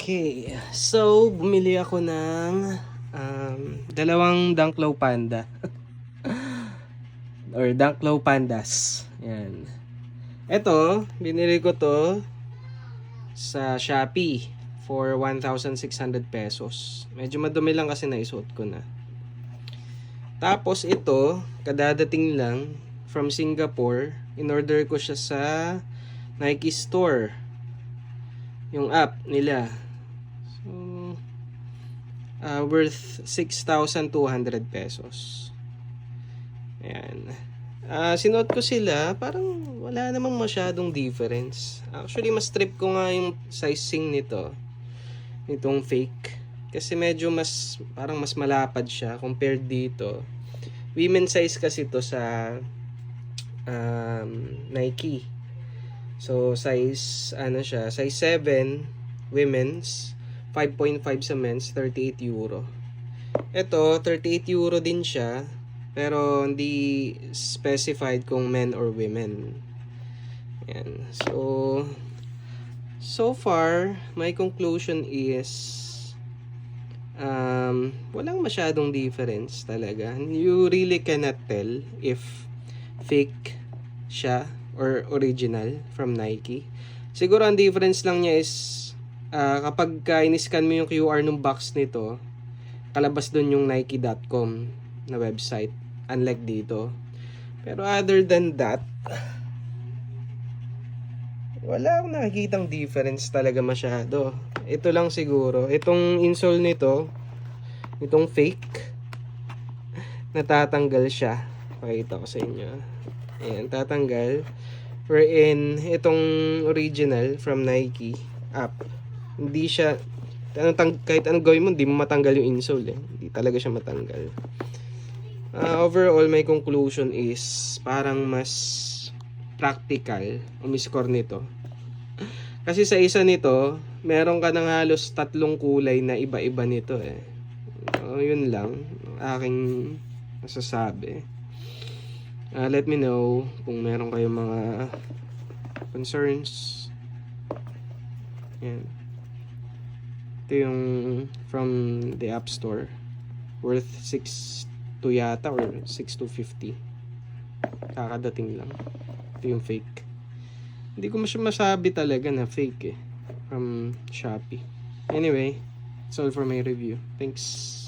Okay, so bumili ako ng dalawang Dunklow Panda or Dunklow Pandas. Yan. Ito, binili ko to sa Shopee for 1,600 pesos. Medyo madumi lang kasi naisuot ko na. Tapos ito, kadadating lang from Singapore. In-order ko siya sa Nike Store. Yung app nila. So, worth 6,200 pesos. Ayan. Sinuot ko sila, parang wala namang masyadong difference. Actually, mas trip ko nga yung sizing nito. Nitong fake. Kasi medyo parang mas malapad siya compared dito. Women's size kasi to sa Nike. So, size 7, women's, 5.5 sa men's, 38 euro. Ito, 38 euro din siya, pero hindi specified kung men or women. Yan. So far, my conclusion is, walang masyadong difference talaga. You really cannot tell if fake siya or original from Nike. Siguro ang difference lang niya is kapag in-scan mo yung QR ng box nito, kalabas doon yung Nike.com na website, unlike dito. Pero other than that, wala akong nakikitang difference talaga masyado. Ito lang siguro, itong insole nito, itong fake, natatanggal siya. Pakita ko sa inyo. Ayan, tatanggal. Wherein, itong original from Nike app, hindi siya, kahit anong gawin mo, hindi mo matanggal yung insole eh. Hindi talaga siya matanggal. Overall, my conclusion is, parang mas practical umiscore nito. Kasi sa isa nito, meron ka ng halos 3 kulay na iba-iba nito eh. Yun lang, aking masasabi. Let me know kung meron kayong mga concerns. Yan. Ito yung from the App Store. Worth 6,200 yata or 6,250. Kakadating lang. Ito yung fake. Hindi ko masabi talaga na fake eh. From Shopee. Anyway, that's all for my review. Thanks.